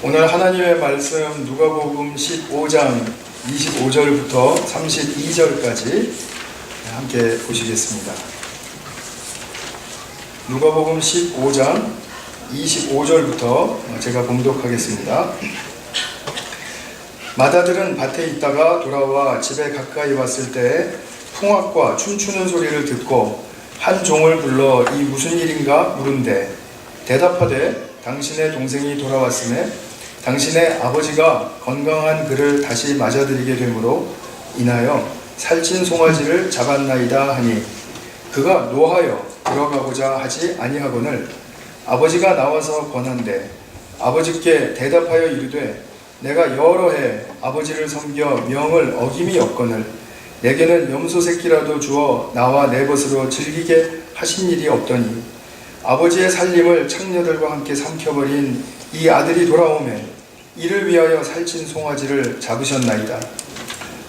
오늘 하나님의 말씀 누가복음 15장 25절부터 32절까지 함께 보시겠습니다. 누가복음 15장 25절부터 제가 봉독하겠습니다. 마다들은 밭에 있다가 돌아와 집에 가까이 왔을 때 풍악과 춤추는 소리를 듣고 한 종을 불러 이 무슨 일인가 물은데 대답하되 당신의 동생이 돌아왔음에 당신의 아버지가 건강한 그를 다시 맞아들이게 되므로 인하여 살찐 송아지를 잡았나이다 하니 그가 노하여 들어가고자 하지 아니하거늘 아버지가 나와서 권한대 아버지께 대답하여 이르되 내가 여러 해 아버지를 섬겨 명을 어김이 없거늘 내게는 염소 새끼라도 주어 나와 내 것으로 즐기게 하신 일이 없더니 아버지의 살림을 창녀들과 함께 삼켜버린 이 아들이 돌아오매 이를 위하여 살찐 송아지를 잡으셨나이다.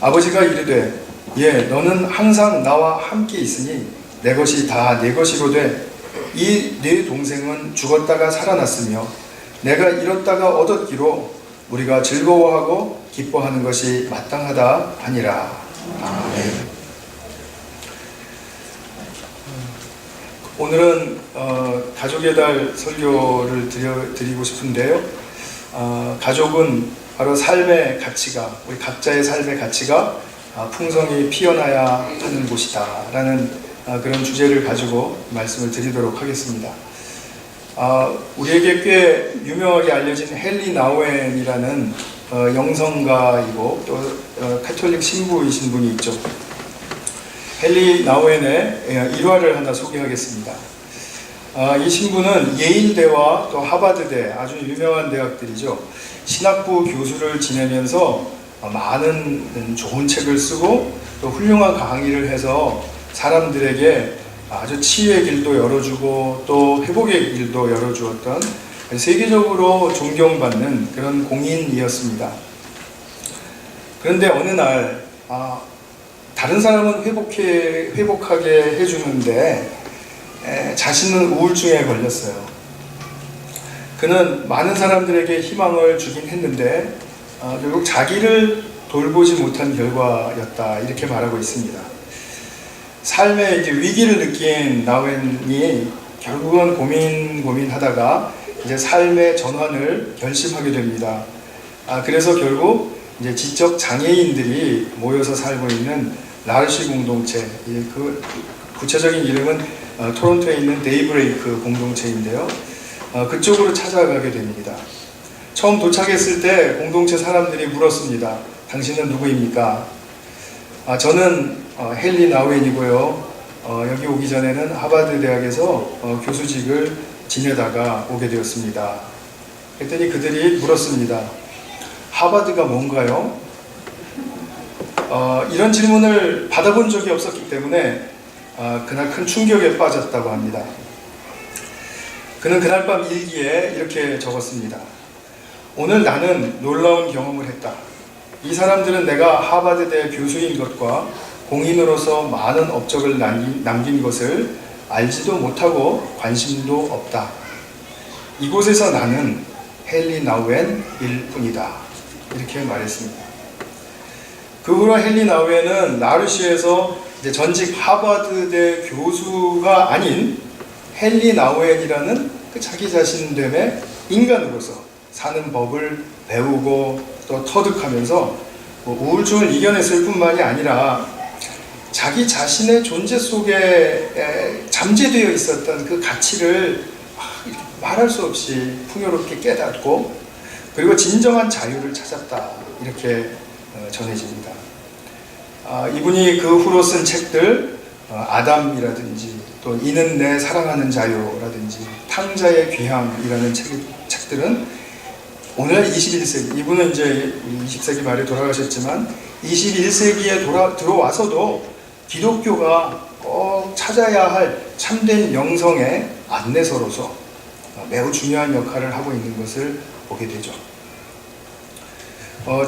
아버지가 이르되 예 너는 항상 나와 함께 있으니 내 것이 다 내 것이로되 이 네 동생은 죽었다가 살아났으며 내가 잃었다가 얻었기로 우리가 즐거워하고 기뻐하는 것이 마땅하다 하니라. 아멘. 오늘은 가족의 달 설교를 드리고 싶은데요. 가족은 바로 삶의 가치가 우리 각자의 삶의 가치가 풍성히 피어나야 하는 곳이다 라는 그런 주제를 가지고 말씀을 드리도록 하겠습니다. 우리에게 꽤 유명하게 알려진 헨리 나우엔이라는 영성가이고 또 카톨릭 신부이신 분이 있죠. 헨리 나우엔의 일화를 하나 소개하겠습니다. 이 신부는 예일대와 또 하버드대 아주 유명한 대학들이죠. 신학부 교수를 지내면서 많은 좋은 책을 쓰고 또 훌륭한 강의를 해서 사람들에게 아주 치유의 길도 열어주고 또 회복의 길도 열어주었던 세계적으로 존경받는 그런 공인이었습니다. 그런데 어느 날 다른 사람은 회복하게 해주는데 자신은 우울증에 걸렸어요. 그는 많은 사람들에게 희망을 주긴 했는데 결국 자기를 돌보지 못한 결과였다 이렇게 말하고 있습니다. 삶의 이제 위기를 느낀 나우엔이 결국은 고민하다가 이제 삶의 전환을 결심하게 됩니다. 그래서 결국 이제 지적 장애인들이 모여서 살고 있는 라르시 공동체, 그 구체적인 이름은 토론토에 있는 데이브레이크 공동체인데요. 그쪽으로 찾아가게 됩니다. 처음 도착했을 때 공동체 사람들이 물었습니다. 당신은 누구입니까? 저는 헨리 나우엔이고요. 여기 오기 전에는 하버드 대학에서 교수직을 지내다가 오게 되었습니다. 그랬더니 그들이 물었습니다. 하버드가 뭔가요? 이런 질문을 받아본 적이 없었기 때문에 그날 큰 충격에 빠졌다고 합니다. 그는 그날 밤 일기에 이렇게 적었습니다. 오늘 나는 놀라운 경험을 했다. 이 사람들은 내가 하버드대 교수인 것과 공인으로서 많은 업적을 남긴 것을 알지도 못하고 관심도 없다. 이곳에서 나는 헨리 나우엔일 뿐이다. 이렇게 말했습니다. 그 후로 헨리 나우엔은 라르시에서 이제 전직 하버드대 교수가 아닌 헨리 나우엔이라는 그 자기 자신됨의 인간으로서 사는 법을 배우고 또 터득하면서 우울증을 이겨냈을 뿐만이 아니라 자기 자신의 존재 속에 잠재되어 있었던 그 가치를 말할 수 없이 풍요롭게 깨닫고 그리고 진정한 자유를 찾았다 이렇게 전해집니다. 이분이 그 후로 쓴 책들 아담이라든지 또 이는 내 사랑하는 자유라든지 탕자의 귀향이라는 책들은 오늘 21세기 이분은 이제 20세기 말에 돌아가셨지만 21세기에 들어와서도 기독교가 꼭 찾아야 할 참된 영성의 안내서로서 매우 중요한 역할을 하고 있는 것을 보게 되죠.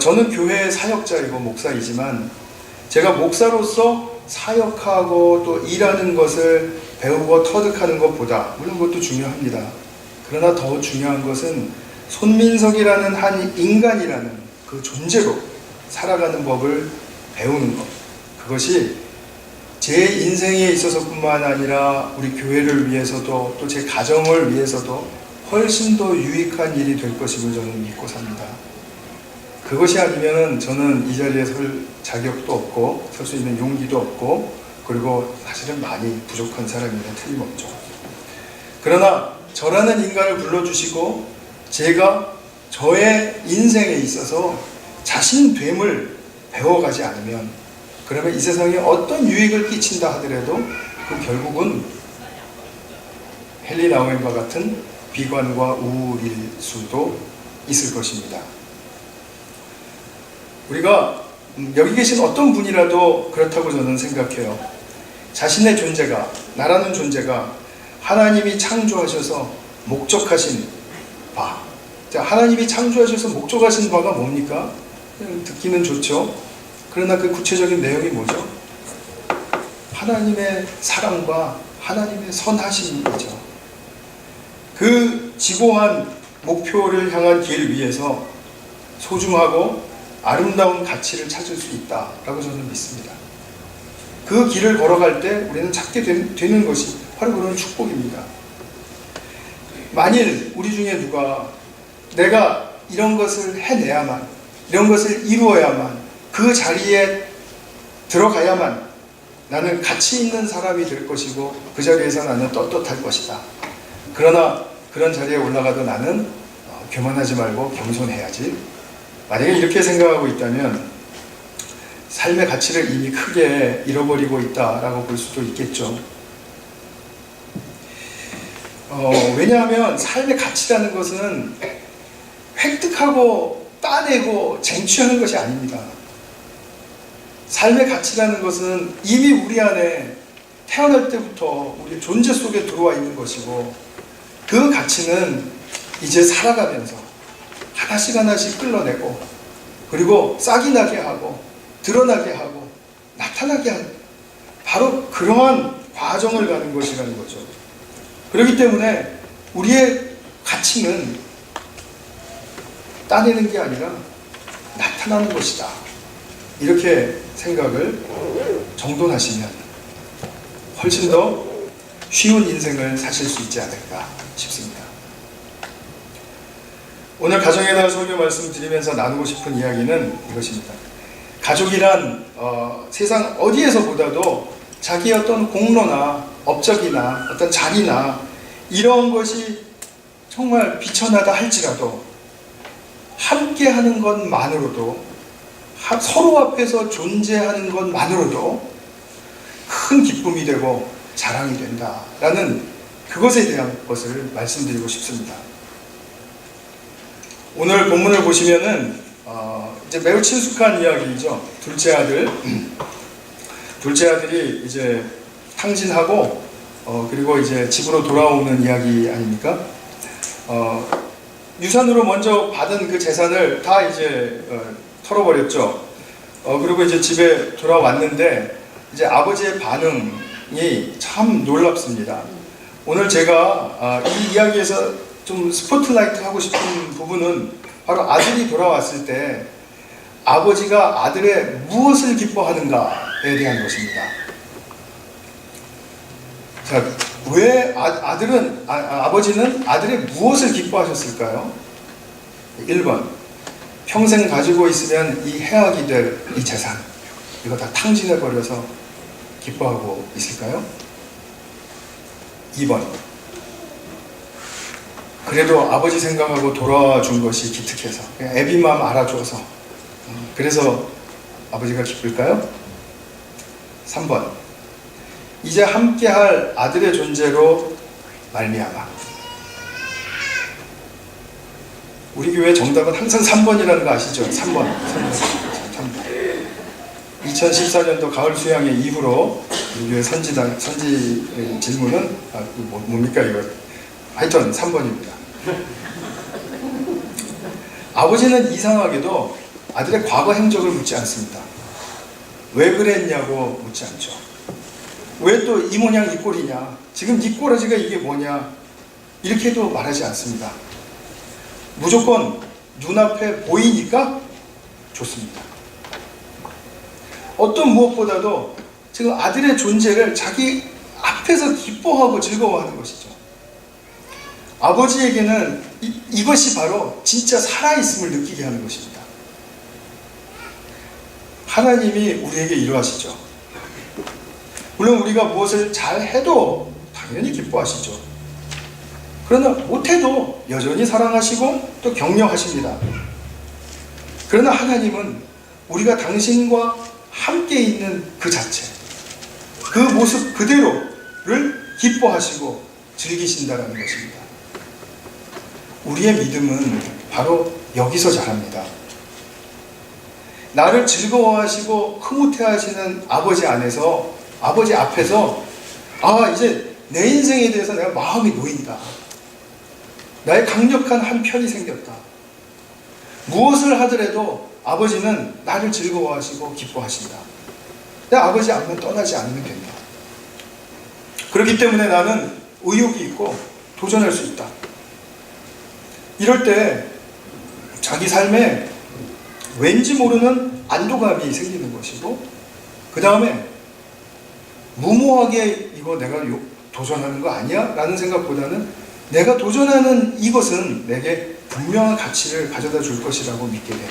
저는 교회 사역자이고 목사이지만 제가 목사로서 사역하고 또 일하는 것을 배우고 터득하는 것보다 물론 그것도 중요합니다. 그러나 더 중요한 것은 손민석이라는 한 인간이라는 그 존재로 살아가는 법을 배우는 것, 그것이 제 인생에 있어서뿐만 아니라 우리 교회를 위해서도 또 제 가정을 위해서도 훨씬 더 유익한 일이 될 것임을 저는 믿고 삽니다. 그것이 아니면은 저는 이 자리에 설 자격도 없고 설 수 있는 용기도 없고, 그리고 사실은 많이 부족한 사람이라 틀림없죠. 그러나 저라는 인간을 불러주시고 제가 저의 인생에 있어서 자신됨을 배워가지 않으면, 그러면 이 세상에 어떤 유익을 끼친다 하더라도 그 결국은 헨리 나우엔과 같은 비관과 우울일 수도 있을 것입니다. 우리가 여기 계신 어떤 분이라도 그렇다고 저는 생각해요. 자신의 존재가, 나라는 존재가 하나님이 창조하셔서 목적하신 바. 자, 하나님이 창조하셔서 목적하신 바가 뭡니까? 그냥 듣기는 좋죠. 그러나 그 구체적인 내용이 뭐죠? 하나님의 사랑과 하나님의 선하심이죠. 그 지고한 목표를 향한 길 위에서 소중하고 아름다운 가치를 찾을 수 있다라고 저는 믿습니다. 그 길을 걸어갈 때 우리는 찾게 되는 것이 바로 그런 축복입니다. 만일 우리 중에 누가 내가 이런 것을 해내야만, 이런 것을 이루어야만, 그 자리에 들어가야만 나는 가치 있는 사람이 될 것이고 그 자리에서 나는 떳떳할 것이다. 그러나 그런 자리에 올라가도 나는 교만하지 말고 겸손해야지. 만약에 이렇게 생각하고 있다면 삶의 가치를 이미 크게 잃어버리고 있다라고 볼 수도 있겠죠. 왜냐하면 삶의 가치라는 것은 획득하고 따내고 쟁취하는 것이 아닙니다. 삶의 가치라는 것은 이미 우리 안에 태어날 때부터 우리 존재 속에 들어와 있는 것이고, 그 가치는 이제 살아가면서 하나씩 하나씩 끌어내고, 그리고 싹이 나게 하고 드러나게 하고 나타나게 하는, 바로 그러한 과정을 가는 것이라는 거죠. 그렇기 때문에 우리의 가치는 따내는 게 아니라 나타나는 것이다. 이렇게 생각을 정돈하시면 훨씬 더 쉬운 인생을 사실 수 있지 않을까 싶습니다. 오늘 가정의 날 설교 말씀 드리면서 나누고 싶은 이야기는 이것입니다. 가족이란 세상 어디에서보다도 자기의 어떤 공로나 업적이나 어떤 자리나 이런 것이 정말 비천하다 할지라도 함께 하는 것만으로도, 서로 앞에서 존재하는 것만으로도 큰 기쁨이 되고 자랑이 된다라는 그것에 대한 것을 말씀드리고 싶습니다. 오늘 본문을 보시면은 이제 매우 친숙한 이야기이죠. 둘째 아들이 이제 탕진하고 그리고 이제 집으로 돌아오는 이야기 아닙니까? 유산으로 먼저 받은 그 재산을 다 이제 털어버렸죠. 그리고 이제 집에 돌아왔는데 이제 아버지의 반응이 참 놀랍습니다. 오늘 제가 이 이야기에서 좀 스포트라이트 하고 싶은 부분은 바로 아들이 돌아왔을 때 아버지가 아들의 무엇을 기뻐하는가에 대한 것입니다. 자, 왜 아버지는 아들의 무엇을 기뻐하셨을까요? 1번, 평생 가지고 있으면 이 해악이 될 이 재산, 이거 다 탕진해버려서 기뻐하고 있을까요? 2번, 그래도 아버지 생각하고 돌아와 준 것이 기특해서, 그냥 애비맘 알아줘서, 그래서 아버지가 기쁠까요? 3번, 이제 함께할 아들의 존재로 말미암아. 우리 교회 정답은 항상 3번이라는 거 아시죠? 3번. 2014년도 가을 수양회 이후로 우리 교회 선지 질문은 뭡니까 이거? 하여튼 3번입니다. 아버지는 이상하게도 아들의 과거 행적을 묻지 않습니다. 왜 그랬냐고 묻지 않죠. 왜 또 이 모양 이 꼴이냐, 지금 이 꼬라지가 이게 뭐냐, 이렇게도 말하지 않습니다. 무조건 눈앞에 보이니까 좋습니다. 어떤 무엇보다도 지금 아들의 존재를 자기 앞에서 기뻐하고 즐거워하는 것이죠. 아버지에게는 이것이 바로 진짜 살아있음을 느끼게 하는 것입니다. 하나님이 우리에게 이러하시죠. 물론 우리가 무엇을 잘 해도 당연히 기뻐하시죠. 그러나 못해도 여전히 사랑하시고 또 격려하십니다. 그러나 하나님은 우리가 당신과 함께 있는 그 자체, 그 모습 그대로를 기뻐하시고 즐기신다는 것입니다. 우리의 믿음은 바로 여기서 자랍니다. 나를 즐거워하시고 흐뭇해하시는 아버지 안에서, 아버지 앞에서 이제 내 인생에 대해서 내가 마음이 놓인다. 나의 강력한 한 편이 생겼다. 무엇을 하더라도 아버지는 나를 즐거워하시고 기뻐하신다. 내 아버지 앞만 떠나지 않으면 된다. 그렇기 때문에 나는 의욕이 있고 도전할 수 있다. 이럴 때 자기 삶에 왠지 모르는 안도감이 생기는 것이고, 그 다음에 무모하게 이거 내가 도전하는 거 아니야? 라는 생각보다는 내가 도전하는 이것은 내게 분명한 가치를 가져다 줄 것이라고 믿게 되는,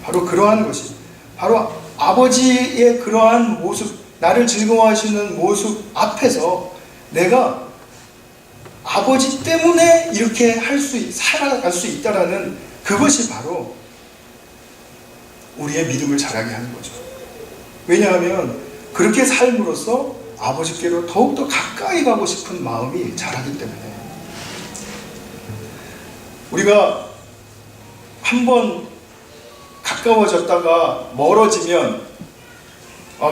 바로 그러한 것이, 바로 아버지의 그러한 모습, 나를 즐거워하시는 모습 앞에서 내가 아버지 때문에 이렇게 살아갈 수 있다라는 그것이 바로 우리의 믿음을 자라게 하는 거죠. 왜냐하면 그렇게 삶으로써 아버지께로 더욱더 가까이 가고 싶은 마음이 자라기 때문에. 우리가 한번 가까워졌다가 멀어지면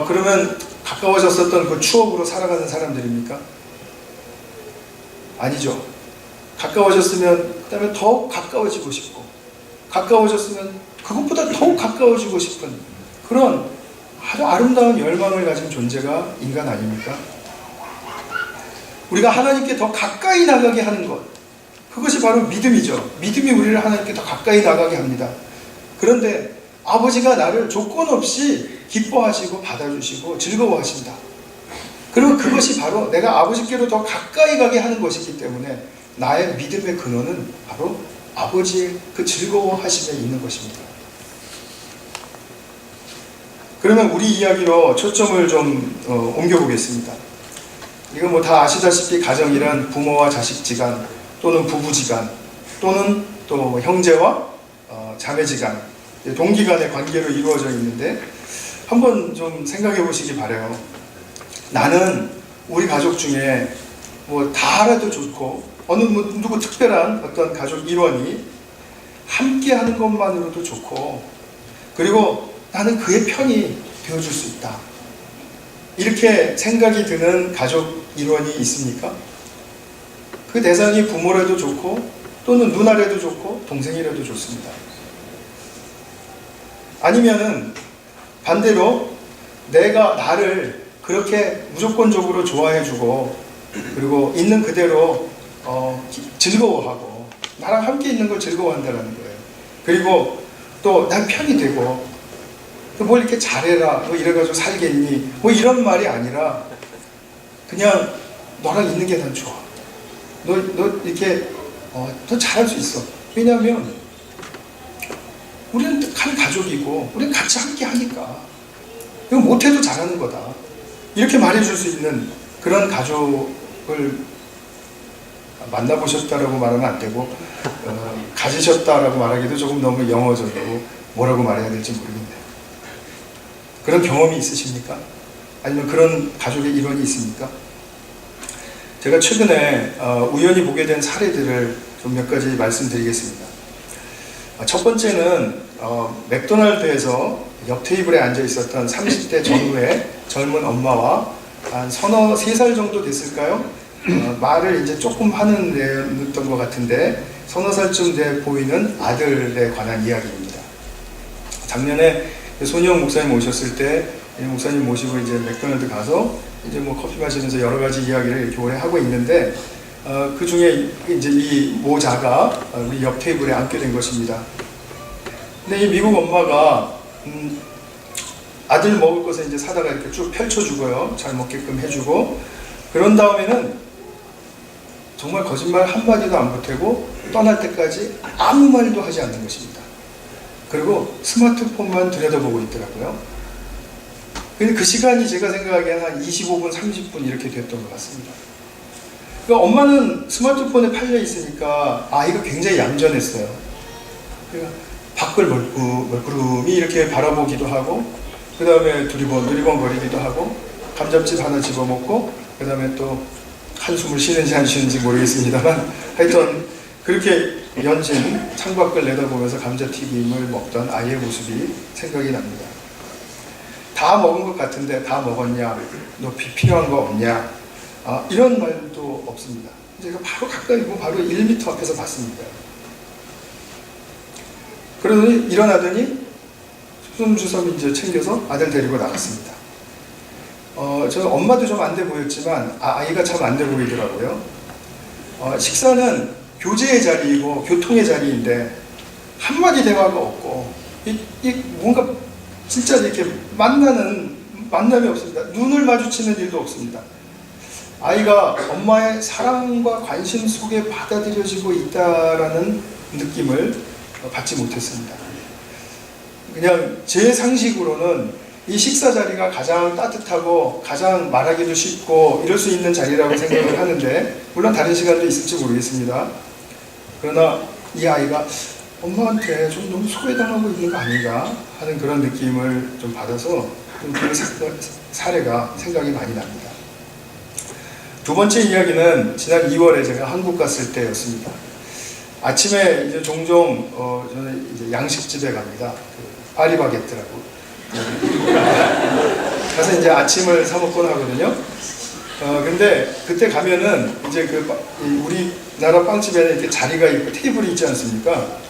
그러면 가까워졌었던 그 추억으로 살아가는 사람들입니까? 아니죠. 가까워졌으면 그 다음에 더욱 가까워지고 싶고, 가까워졌으면 그것보다 더욱 가까워지고 싶은 그런 아주 아름다운 열망을 가진 존재가 인간 아닙니까? 우리가 하나님께 더 가까이 나가게 하는 것, 그것이 바로 믿음이죠. 믿음이 우리를 하나님께 더 가까이 나가게 합니다. 그런데 아버지가 나를 조건 없이 기뻐하시고 받아주시고 즐거워하신다. 그리고 그것이 바로 내가 아버지께로 더 가까이 가게 하는 것이기 때문에 나의 믿음의 근원은 바로 아버지의 그 즐거워하심에 있는 것입니다. 그러면 우리 이야기로 초점을 좀 옮겨보겠습니다. 이건 뭐 다 아시다시피 가정이란 부모와 자식지간, 또는 부부지간, 또는 또 형제와 자매지간, 동기간의 관계로 이루어져 있는데, 한번 좀 생각해 보시기 바라요. 나는 우리 가족 중에 뭐 다 알아도 좋고, 어느 누구 특별한 어떤 가족 일원이 함께 하는 것만으로도 좋고, 그리고 나는 그의 편이 되어줄 수 있다. 이렇게 생각이 드는 가족 일원이 있습니까? 그 대상이 부모라도 좋고, 또는 누나라도 좋고, 동생이라도 좋습니다. 아니면은 반대로 내가 나를 그렇게 무조건적으로 좋아해주고, 그리고 있는 그대로 즐거워하고 나랑 함께 있는 걸 즐거워한다는 거예요. 그리고 또 난 편이 되고, 뭘 이렇게 잘해라, 뭐 이래가지고 살겠니, 뭐 이런 말이 아니라 그냥 너랑 있는 게 난 좋아. 너 이렇게 더 잘할 수 있어. 왜냐하면 우리는 한 가족이고 우리는 같이 함께 하니까 이거 못해도 잘하는 거다. 이렇게 말해줄 수 있는 그런 가족을 만나보셨다라고 말하면 안 되고 가지셨다라고 말하기도 조금 너무 영어적이고 뭐라고 말해야 될지 모르겠네요. 그런 경험이 있으십니까? 아니면 그런 가족의 일원이 있습니까? 제가 최근에 우연히 보게 된 사례들을 좀 몇 가지 말씀드리겠습니다. 첫 번째는 맥도날드에서 옆 테이블에 앉아 있었던 30대 전후의 젊은 엄마와 한 3살 정도 됐을까요? 말을 이제 조금 하는 애였던 것 같은데 서너 살쯤 돼 보이는 아들에 관한 이야기입니다. 작년에 손희영 목사님 오셨을 때 목사님 모시고 이제 맥도날드 가서 이제 뭐 커피 마시면서 여러 가지 이야기를 이렇게 오래 하고 있는데 그 중에 이제 이 모자가 우리 옆 테이블에 앉게 된 것입니다. 근데 이 미국 엄마가 아들 먹을 것을 이제 사다가 이렇게 쭉 펼쳐주고요. 잘 먹게끔 해주고, 그런 다음에는 정말 거짓말 한마디도 안 보태고 떠날 때까지 아무 말도 하지 않는 것입니다. 그리고 스마트폰만 들여다보고 있더라고요. 근데 그 시간이 제가 생각하기에는 한 25분, 30분 이렇게 됐던 것 같습니다. 그러니까 엄마는 스마트폰에 팔려 있으니까 아이가 굉장히 얌전했어요. 그러니까 밖을 멀구름이 이렇게 바라보기도 하고, 그 다음에 두리번 거리기도 하고, 감자칩 하나 집어먹고, 그 다음에 또 한숨을 쉬는지 안 쉬는지 모르겠습니다만, 하여튼 그렇게 연신 창밖을 내다보면서 감자튀김을 먹던 아이의 모습이 생각이 납니다. 다 먹은 것 같은데 다 먹었냐? 너 필요한 거 없냐? 이런 말도 없습니다. 제가 바로 가까이 바로 1m 앞에서 봤습니다. 그러더니 일어나더니 주섬주섬 이제 챙겨서 아들 데리고 나갔습니다. 저는 엄마도 좀 안 돼 보였지만 아이가 참 안 돼 보이더라고요. 식사는 교제의 자리이고 교통의 자리인데 한마디 대화가 없고 뭔가 진짜 이렇게 만남이 없습니다. 눈을 마주치는 일도 없습니다. 아이가 엄마의 사랑과 관심 속에 받아들여지고 있다라는 느낌을 받지 못했습니다. 그냥 제 상식으로는 이 식사 자리가 가장 따뜻하고 가장 말하기도 쉽고 이럴 수 있는 자리라고 생각을 하는데, 물론 다른 시간도 있을지 모르겠습니다. 그러나 이 아이가 엄마한테 좀 너무 소외당하고 있는 거 아닌가 하는 그런 느낌을 좀 받아서 그 사례가 생각이 많이 납니다. 두 번째 이야기는 지난 2월에 제가 한국 갔을 때였습니다. 아침에 이제 종종 저는 이제 양식집에 갑니다. 그 파리바게뜨라고. 가서 이제 아침을 사 먹곤 하거든요. 근데 그때 가면은 이제 우리나라 빵집에는 이렇게 자리가 있고 테이블이 있지 않습니까?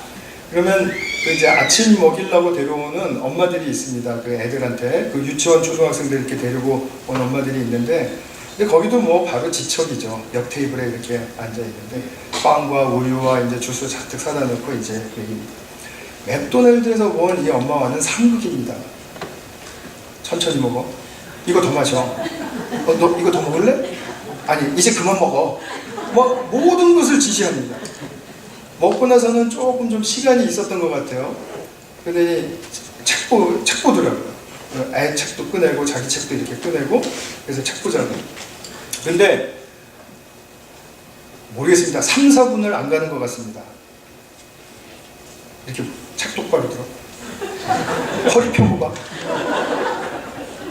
그러면 이제 아침 먹이려고 데려오는 엄마들이 있습니다. 그 애들한테 그 유치원 초등학생들 이렇게 데리고 온 엄마들이 있는데, 근데 거기도 뭐 바로 지척이죠. 옆 테이블에 이렇게 앉아 있는데 빵과 우유와 이제 주스 잔뜩 사다 놓고 이제 먹입니다. 맥도날드에서 본 이 엄마와는 상극입니다. 천천히 먹어. 이거 더 마셔. 너 이거 더 먹을래? 아니, 이제 그만 먹어. 막 모든 것을 지시합니다. 먹고 나서는 조금 좀 시간이 있었던 것 같아요. 근데 책 보더라고요. 애 책도 꺼내고 자기 책도 이렇게 꺼내고, 그래서 책 보자고. 근데 모르겠습니다. 3, 4분을 안 가는 것 같습니다. 이렇게 책 똑바로 들어. 허리 펴고 봐.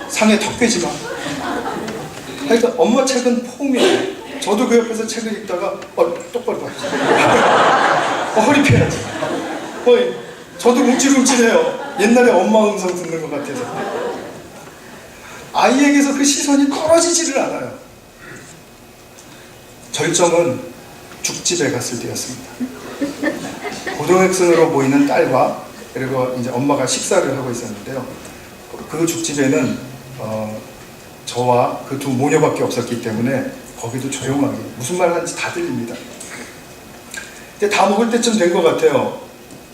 상에 턱 꿰지 마. 하여튼 엄마 책은 폼이에요. 저도 그 옆에서 책을 읽다가 똑바로 봐. 허리 펴야지. 저도 움찔움찔해요. 옛날에 엄마 음성 듣는 것 같아서. 아이에게서 그 시선이 떨어지지를 않아요. 절정은 죽집에 갔을 때였습니다. 고등학생으로 보이는 딸과 그리고 이제 엄마가 식사를 하고 있었는데요. 그 죽집에는 저와 그 두 모녀밖에 없었기 때문에 거기도 조용하게 무슨 말 하는지 다 들립니다. 근데 다 먹을 때쯤 된 것 같아요.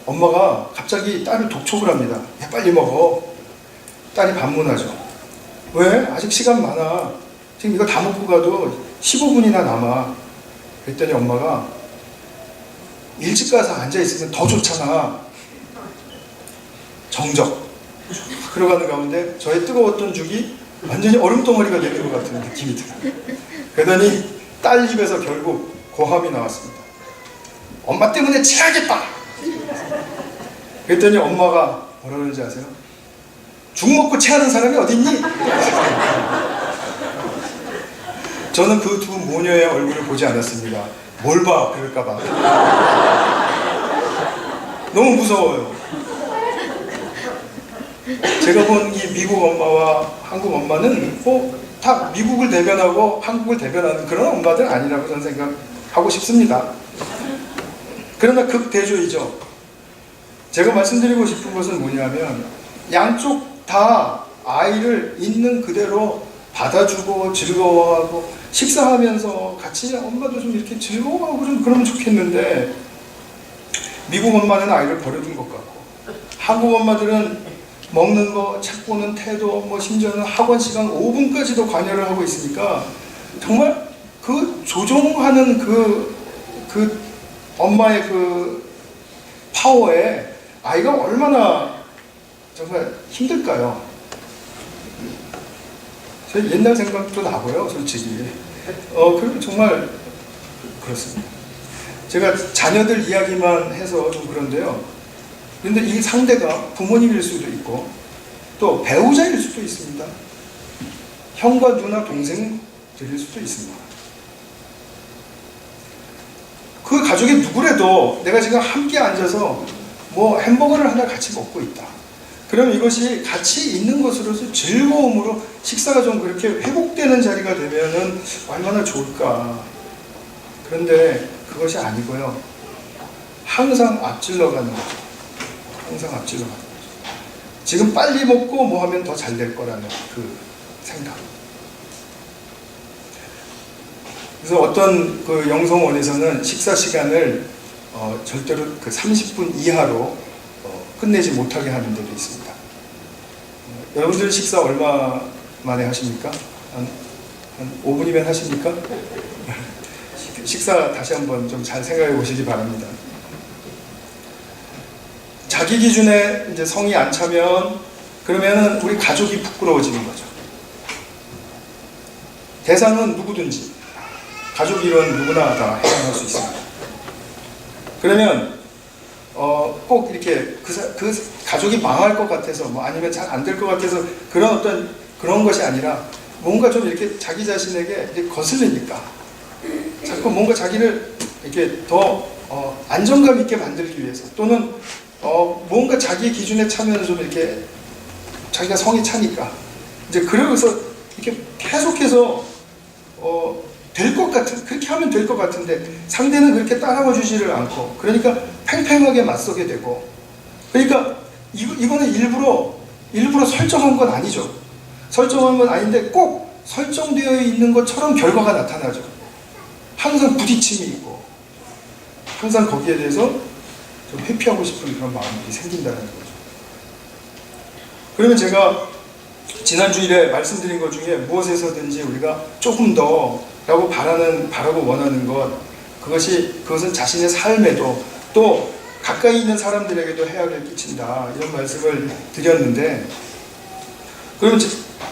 엄마가 갑자기 딸을 독촉을 합니다. 야, 빨리 먹어. 딸이 반문하죠. 왜? 아직 시간 많아. 지금 이거 다 먹고 가도 15분이나 남아. 그랬더니 엄마가 일찍 가서 앉아있으면 더 좋잖아. 정적. 흘러가는 가운데 저의 뜨거웠던 죽이 완전히 얼음덩어리가 되는 것 같은 느낌이 들어요. 그러더니 딸 입에서 결국 고함이 나왔습니다. 엄마 때문에 체하겠다. 그랬더니 엄마가 뭐라 그러는지 아세요? 죽 먹고 체하는 사람이 어딨니? 저는 그 두 모녀의 얼굴을 보지 않았습니다. 뭘 봐? 그럴까봐. 너무 무서워요. 제가 본 이 미국 엄마와 한국 엄마는 다 미국을 대변하고 한국을 대변하는 그런 엄마들 아니라고 저는 생각하고 싶습니다. 그러나 극대조이죠. 제가 말씀드리고 싶은 것은 뭐냐면 양쪽 다 아이를 있는 그대로 받아주고 즐거워하고 식사하면서 같이 엄마도 좀 이렇게 즐거워하고 좀 그러면 좋겠는데, 미국 엄마는 아이를 버려둔 것 같고, 한국 엄마들은 먹는 거, 책 보는 태도, 뭐 심지어는 학원 시간 5분까지도 관여를 하고 있으니까 정말 그 조종하는 그 엄마의 그 파워에 아이가 얼마나 정말 힘들까요? 제 옛날 생각도 나고요, 솔직히. 그리고 정말 그렇습니다. 제가 자녀들 이야기만 해서 좀 그런데요. 그런데 이 상대가 부모님일 수도 있고 또 배우자일 수도 있습니다. 형과 누나, 동생들일 수도 있습니다. 그 가족이 누구래도 내가 지금 함께 앉아서 뭐 햄버거를 하나 같이 먹고 있다. 그럼 이것이 같이 있는 것으로서 즐거움으로 식사가 좀 그렇게 회복되는 자리가 되면은 얼마나 좋을까. 그런데 그것이 아니고요. 항상 앞질러 가는 거죠. 항상 앞질러 가는 거죠. 지금 빨리 먹고 뭐 하면 더 잘 될 거라는 그 생각. 그래서 어떤 그 영성원에서는 식사 시간을 절대로 그 30분 이하로 끝내지 못하게 하는 데도 있습니다. 여러분들 식사 얼마 만에 하십니까? 한 5분이면 하십니까? 식사 다시 한번 좀 잘 생각해 보시기 바랍니다. 자기 기준에 이제 성이 안 차면 그러면은 우리 가족이 부끄러워지는 거죠. 대상은 누구든지 가족 일원 누구나 다 해당할 수 있습니다. 그러면 꼭 이렇게 그 가족이 망할 것 같아서 뭐 아니면 잘 안 될 것 같아서 그런 어떤 그런 것이 아니라 뭔가 좀 이렇게 자기 자신에게 이렇게 거슬리니까 자꾸 뭔가 자기를 이렇게 더 안정감 있게 만들기 위해서 또는 뭔가 자기 기준에 차면 좀 이렇게 자기가 성이 차니까 이제 그러고서 이렇게 계속해서 될 것 같은 그렇게 하면 될 것 같은데 상대는 그렇게 따라와 주지를 않고 그러니까 팽팽하게 맞서게 되고 그러니까 이거는 일부러 설정한 건 아니죠. 설정한 건 아닌데 꼭 설정되어 있는 것처럼 결과가 나타나죠. 항상 부딪힘이 있고 항상 거기에 대해서 좀 회피하고 싶은 그런 마음이 생긴다는 거죠. 그러면 제가 지난 주일에 말씀드린 것 중에 무엇에서든지 우리가 조금 더 라고 바라고 원하는 그것은 자신의 삶에도 또 가까이 있는 사람들에게도 해악을 끼친다 이런 말씀을 드렸는데 그러면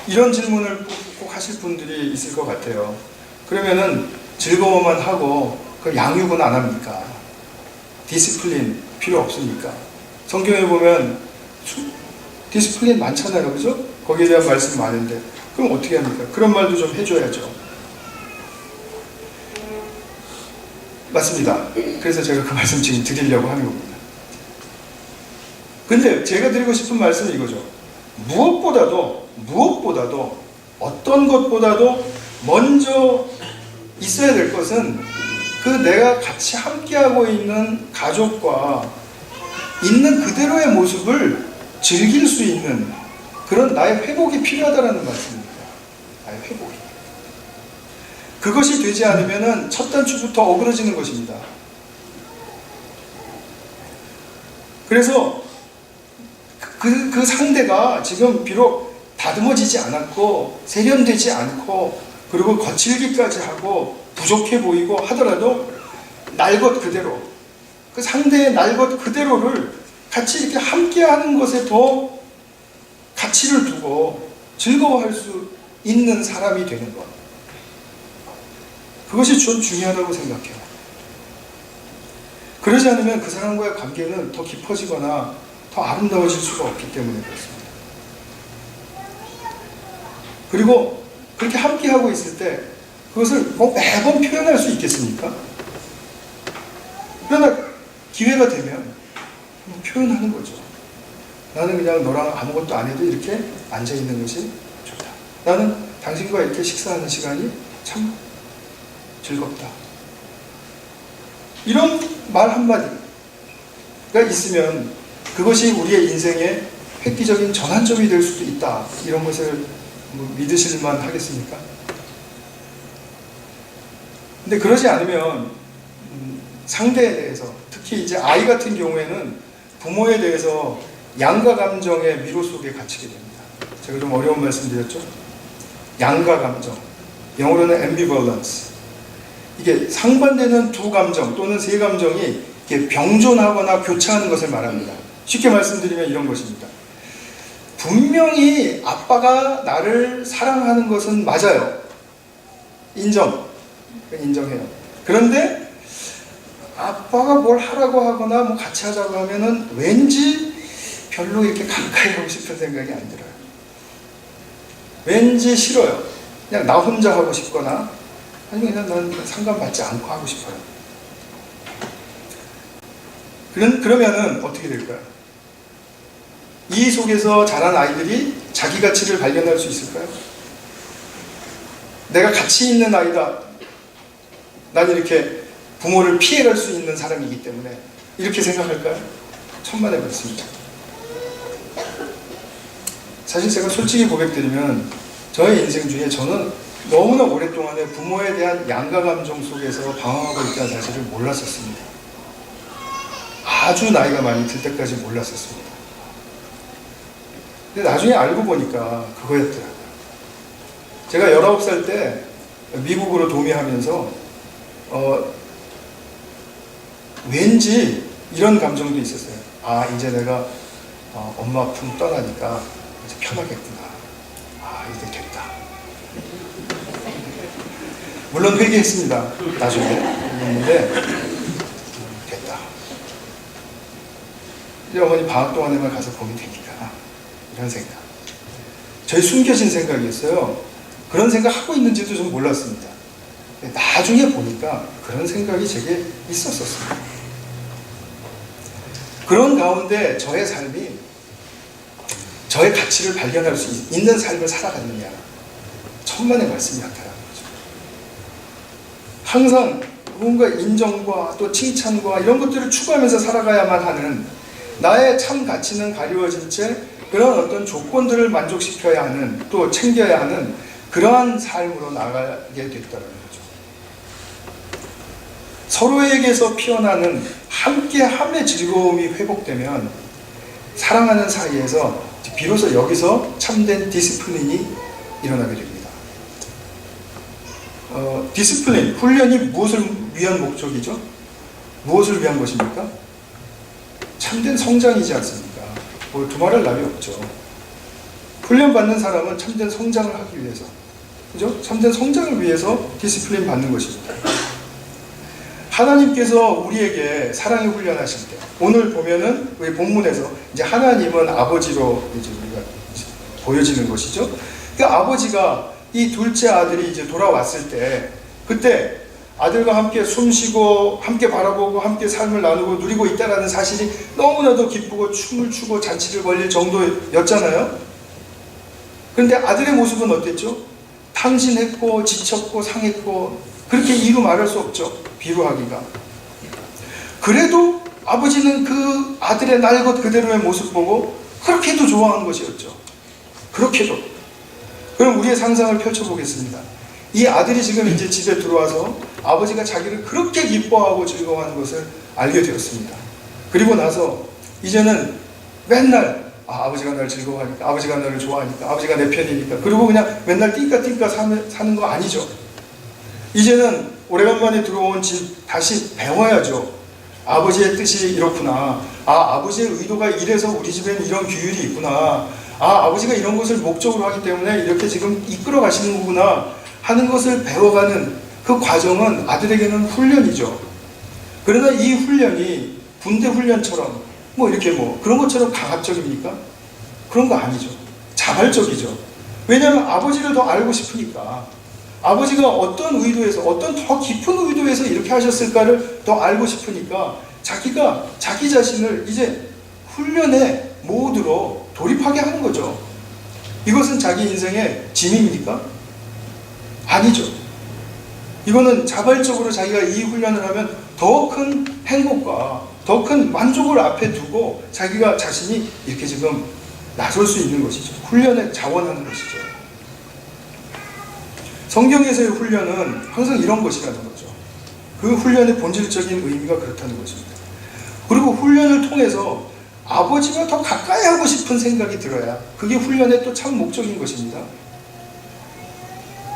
이런 질문을 꼭 하실 분들이 있을 것 같아요. 그러면은 즐거워만 하고 그 양육은 안 합니까? 디시플린 필요 없습니까? 성경에 보면 디시플린 많잖아요, 그죠? 거기에 대한 말씀 많은데 그럼 어떻게 합니까? 그런 말도 좀 해줘야죠. 맞습니다. 그래서 제가 그 말씀 지금 드리려고 하는 겁니다. 근데 제가 드리고 싶은 말씀은 이거죠. 무엇보다도 어떤 것보다도 먼저 있어야 될 것은 그 내가 같이 함께하고 있는 가족과 있는 그대로의 모습을 즐길 수 있는 그런 나의 회복이 필요하다는 말씀입니다. 나의 회복이. 그것이 되지 않으면 첫 단추부터 어그러지는 것입니다. 그래서 그 상대가 지금 비록 다듬어지지 않았고 세련되지 않고 그리고 거칠기까지 하고 부족해 보이고 하더라도 날 것 그대로 그 상대의 날 것 그대로를 같이 이렇게 함께하는 것에 더 가치를 두고 즐거워할 수 있는 사람이 되는 것. 그것이 좀 중요하다고 생각해요. 그러지 않으면 그 사람과의 관계는 더 깊어지거나 더 아름다워질 수가 없기 때문에 그렇습니다. 그리고 그렇게 함께하고 있을 때 그것을 뭐 매번 표현할 수 있겠습니까? 그러나 기회가 되면 표현하는 거죠. 나는 그냥 너랑 아무것도 안 해도 이렇게 앉아있는 것이 좋다. 나는 당신과 이렇게 식사하는 시간이 참 즐겁다. 이런 말 한마디가 있으면 그것이 우리의 인생의 획기적인 전환점이 될 수도 있다. 이런 것을 믿으실 만 하겠습니까? 근데 그러지 않으면 상대에 대해서, 특히 이제 아이 같은 경우에는 부모에 대해서 양가 감정의 미로 속에 갇히게 됩니다. 제가 좀 어려운 말씀 드렸죠? 양가 감정, 영어로는 ambivalence. 이게 상반되는 두 감정 또는 세 감정이 이렇게 병존하거나 교차하는 것을 말합니다. 쉽게 말씀드리면 이런 것입니다. 분명히 아빠가 나를 사랑하는 것은 맞아요. 인정해요. 그런데 아빠가 뭘 하라고 하거나 뭐 같이 하자고 하면은 왠지 별로 이렇게 가까이 하고 싶은 생각이 안 들어요. 왠지 싫어요. 그냥 나 혼자 하고 싶거나 아니면 그냥 난 상관받지 않고 하고 싶어요. 그러면은 어떻게 될까요? 이 속에서 자란 아이들이 자기 가치를 발견할 수 있을까요? 내가 가치 있는 아이다. 난 이렇게 부모를 피해갈 수 있는 사람이기 때문에 이렇게 생각할까요? 천만의 말씀입니다. 사실 제가 솔직히 고백드리면 저의 인생 중에 저는 너무나 오랫동안에 부모에 대한 양가 감정 속에서 방황하고 있다는 사실을 몰랐었습니다. 아주 나이가 많이 들 때까지 몰랐었습니다. 근데 나중에 알고 보니까 그거였더라고요. 제가 19살 때 미국으로 도미하면서 왠지 이런 감정도 있었어요. 아, 이제 내가 엄마 품 떠나니까 이제 편하겠구나. 아, 이제 됐다. 물론 회개했습니다. 나중에. 했는데 됐다. 이제 어머니 방학 동안에만 가서 보면 되니까. 이런 생각. 저희 숨겨진 생각이었어요. 그런 생각 하고 있는지도 좀 몰랐습니다. 나중에 보니까 그런 생각이 제게 있었었습니다. 그런 가운데 저의 삶이 저의 가치를 발견할 수 있는 삶을 살아갔느냐, 천만의 말씀이 나타나는 거죠. 항상 뭔가 인정과 또 칭찬과 이런 것들을 추구하면서 살아가야만 하는, 나의 참 가치는 가리워진 채 그런 어떤 조건들을 만족시켜야 하는, 또 챙겨야 하는 그러한 삶으로 나가게 됐다는 거죠. 서로에게서 피어나는 함께함의 즐거움이 회복되면 사랑하는 사이에서 비로소 여기서 참된 디시플린이 일어나게 됩니다. 디시플린, 훈련이 무엇을 위한 목적이죠? 무엇을 위한 것입니까? 참된 성장이지 않습니까? 뭐 두말할 날이 없죠. 훈련받는 사람은 참된 성장을 하기 위해서, 그죠? 참된 성장을 위해서 디시플린 받는 것입니다. 하나님께서 우리에게 사랑의 훈련하실 때, 오늘 보면은 우리 본문에서 이제 하나님은 아버지로 이제 우리가 보여지는 것이죠. 그 아버지가 이 둘째 아들이 이제 돌아왔을 때, 그때 아들과 함께 숨쉬고 함께 바라보고 함께 삶을 나누고 누리고 있다는 사실이 너무나도 기쁘고 춤을 추고 잔치를 벌릴 정도였잖아요. 그런데 아들의 모습은 어땠죠? 탕진했고 지쳤고 상했고, 그렇게 이루 말할 수 없죠. 비루하기가. 그래도 아버지는 그 아들의 날 것 그대로의 모습 보고 그렇게도 좋아하는 것이었죠. 그렇게도. 그럼 우리의 상상을 펼쳐보겠습니다. 이 아들이 지금 이제 집에 들어와서 아버지가 자기를 그렇게 기뻐하고 즐거워하는 것을 알게 되었습니다. 그리고 나서 이제는 맨날 아버지가 날 즐거워하니까, 아버지가 나를 좋아하니까, 아버지가 내 편이니까, 그리고 그냥 맨날 띵까띵까 사는 거 아니죠. 이제는 오래간만에 들어온 집 다시 배워야죠. 아버지의 뜻이 이렇구나. 아버지의 의도가 이래서 우리 집에는 이런 규율이 있구나. 아버지가 이런 것을 목적으로 하기 때문에 이렇게 지금 이끌어 가시는 거구나 하는 것을 배워가는 그 과정은 아들에게는 훈련이죠. 그러나 이 훈련이 군대 훈련처럼 뭐 이렇게 뭐 그런 것처럼 강압적입니까? 그런 거 아니죠. 자발적이죠. 왜냐하면 아버지를 더 알고 싶으니까. 아버지가 어떤 의도에서, 어떤 더 깊은 의도에서 이렇게 하셨을까를 더 알고 싶으니까 자기가 자기 자신을 이제 훈련의 모드로 돌입하게 하는 거죠. 이것은 자기 인생의 짐입니까? 아니죠. 이거는 자발적으로 자기가 이 훈련을 하면 더 큰 행복과 더 큰 만족을 앞에 두고 자기가 자신이 이렇게 지금 나설 수 있는 것이죠. 훈련에 자원하는 것이죠. 성경에서의 훈련은 항상 이런 것이라는 거죠. 그 훈련의 본질적인 의미가 그렇다는 것입니다. 그리고 훈련을 통해서 아버지가 더 가까이 하고 싶은 생각이 들어야 그게 훈련의 또 참 목적인 것입니다.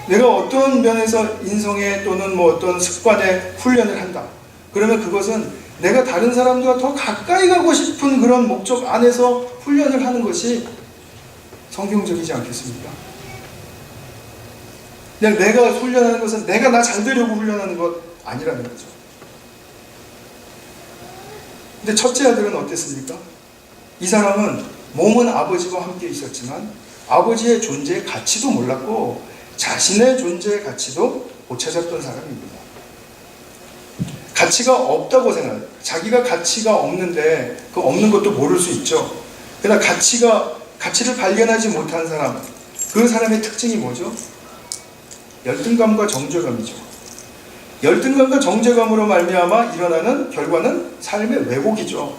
내가 어떤 면에서 인성에 또는 뭐 어떤 습관에 훈련을 한다. 그러면 그것은 내가 다른 사람들과 더 가까이 가고 싶은 그런 목적 안에서 훈련을 하는 것이 성경적이지 않겠습니까? 그냥 내가 훈련하는 것은 내가 나 잘 되려고 훈련하는 것 아니라는 거죠. 근데 첫째 아들은 어땠습니까? 이 사람은 몸은 아버지와 함께 있었지만 아버지의 존재의 가치도 몰랐고 자신의 존재의 가치도 못 찾았던 사람입니다. 가치가 없다고 생각해요. 자기가 가치가 없는데 그 없는 것도 모를 수 있죠. 그러나 가치를 발견하지 못한 사람, 그 사람의 특징이 뭐죠? 열등감과 정죄감이죠. 열등감과 정죄감으로 말미암아 일어나는 결과는 삶의 왜곡이죠.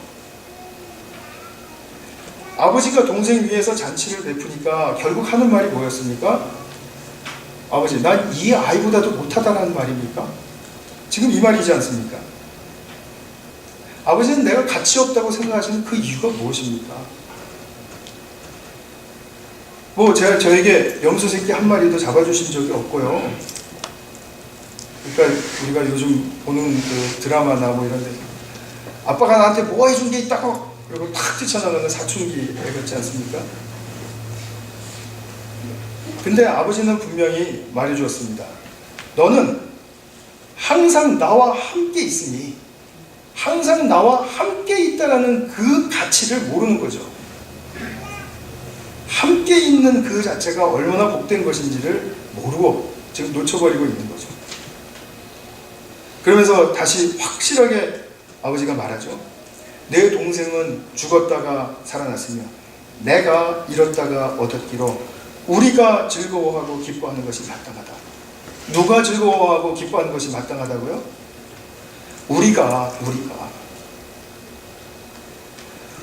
아버지가 동생 위해서 잔치를 베푸니까 결국 하는 말이 뭐였습니까? 아버지, 난 이 아이보다도 못하다라는 말입니까? 지금 이 말이지 않습니까? 아버지는 내가 가치 없다고 생각하시는 그 이유가 무엇입니까? 뭐 제가 저에게 염소 새끼 한 마리도 잡아주신 적이 없고요. 그러니까 우리가 요즘 보는 그 드라마나 뭐 이런 데서 아빠가 나한테 뭐 해준 게 있다고 그리고 탁 뛰쳐나가는 사춘기 애 같지 않습니까? 근데 아버지는 분명히 말해주었습니다. 너는 항상 나와 함께 있으니 항상 나와 함께 있다라는 그 가치를 모르는 거죠. 함께 있는 그 자체가 얼마나 복된 것인지를 모르고 지금 놓쳐버리고 있는 거죠. 그러면서 다시 확실하게 아버지가 말하죠. 내 동생은 죽었다가 살아났으며 내가 잃었다가 얻었기로 우리가 즐거워하고 기뻐하는 것이 마땅하다. 누가 즐거워하고 기뻐하는 것이 마땅하다고요?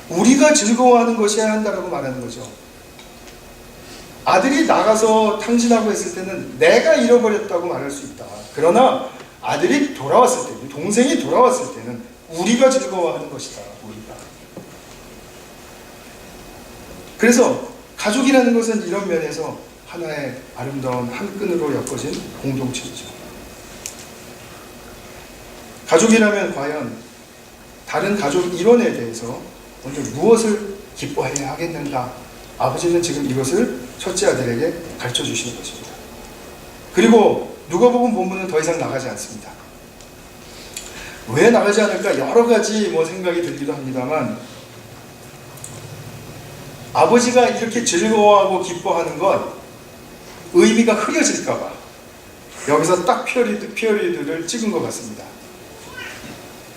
우리가 즐거워하는 것이어야 한다고 말하는 거죠. 아들이 나가서 탕진하고 했을 때는 내가 잃어버렸다고 말할 수 있다. 그러나 아들이 돌아왔을 때, 동생이 돌아왔을 때는 우리가 즐거워하는 것이다. 우리가. 그래서 가족이라는 것은 이런 면에서 하나의 아름다운 한 끈으로 엮어진 공동체이죠. 가족이라면 과연 다른 가족 일원에 대해서 먼저 무엇을 기뻐해야 하겠는가? 아버지는 지금 이것을 첫째 아들에게 가르쳐 주시는 것입니다. 그리고 누가복음 본문은 더 이상 나가지 않습니다. 왜 나가지 않을까? 여러 가지 생각이 들기도 합니다만 아버지가 이렇게 즐거워하고 기뻐하는 건 의미가 흐려질까봐 여기서 딱 피어리드를 찍은 것 같습니다.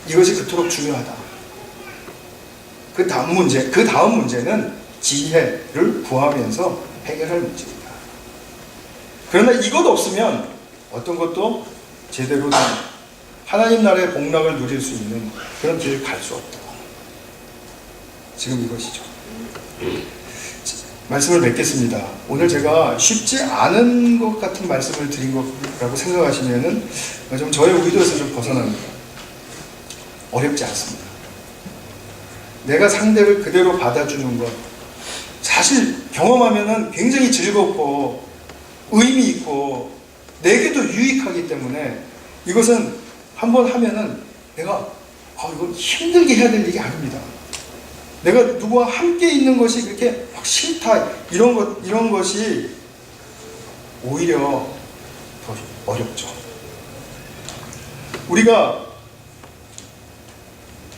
이것이 그토록 중요하다. 그 다음 문제는 지혜를 구하면서 해결할 문제입니다. 그러나 이것 없으면 어떤 것도 제대로 된 하나님 나라의 복락을 누릴 수 있는 그런 길을 갈 수 없다. 지금 이것이죠. 말씀을 맺겠습니다. 오늘 제가 쉽지 않은 것 같은 말씀을 드린 거라고 생각하시면은 좀 저의 의도에서 좀 벗어납니다. 어렵지 않습니다. 내가 상대를 그대로 받아주는 것, 사실 경험하면은 굉장히 즐겁고 의미 있고 내게도 유익하기 때문에 이것은 한번 하면은 내가 이거 힘들게 해야 될 일이 아닙니다. 내가 누구와 함께 있는 것이 그렇게 막 싫다 이런 것이 오히려 더 어렵죠. 우리가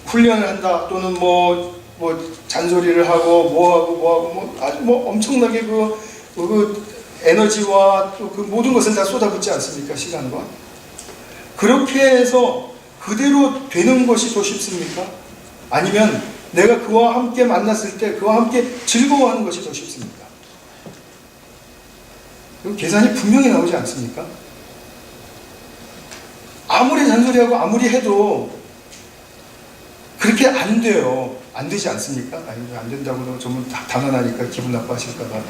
훈련을 한다 또는 뭐 잔소리를 하고 아주 엄청나게 그 에너지와 또 그 모든 것을 다 쏟아붓지 않습니까? 시간과 그렇게 해서 그대로 되는 것이 더 쉽습니까? 아니면 내가 그와 함께 만났을 때 그와 함께 즐거워하는 것이 더 쉽습니까? 계산이 분명히 나오지 않습니까? 아무리 잔소리하고 아무리 해도 그렇게 안 돼요. 안 되지 않습니까? 아니, 안 된다고 전부 다 단언하니까 기분 나빠하실까봐.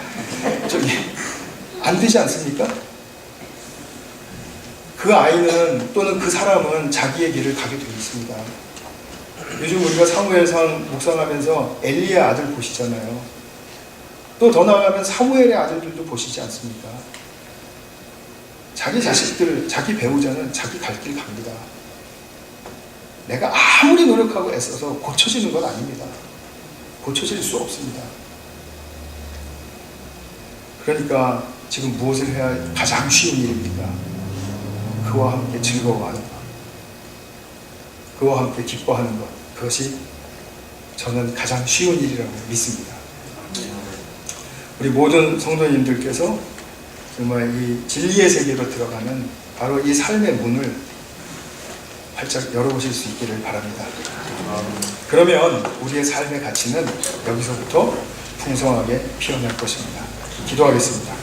안 되지 않습니까? 그 아이는 또는 그 사람은 자기의 길을 가게 되어 있습니다. 요즘 우리가 사무엘상 묵상하면서 엘리의 아들 보시잖아요. 또 더 나아가면 사무엘의 아들들도 보시지 않습니까? 자기 자식들, 자기 배우자는 자기 갈 길 갑니다. 내가 아무리 노력하고 애써서 고쳐지는 건 아닙니다. 고쳐질 수 없습니다. 그러니까 지금 무엇을 해야 가장 쉬운 일입니까? 그와 함께 즐거워하는 것, 그와 함께 기뻐하는 것, 그것이 저는 가장 쉬운 일이라고 믿습니다. 우리 모든 성도님들께서 정말 이 진리의 세계로 들어가는 바로 이 삶의 문을 활짝 열어보실 수 있기를 바랍니다. 그러면 우리의 삶의 가치는 여기서부터 풍성하게 피어날 것입니다. 기도하겠습니다.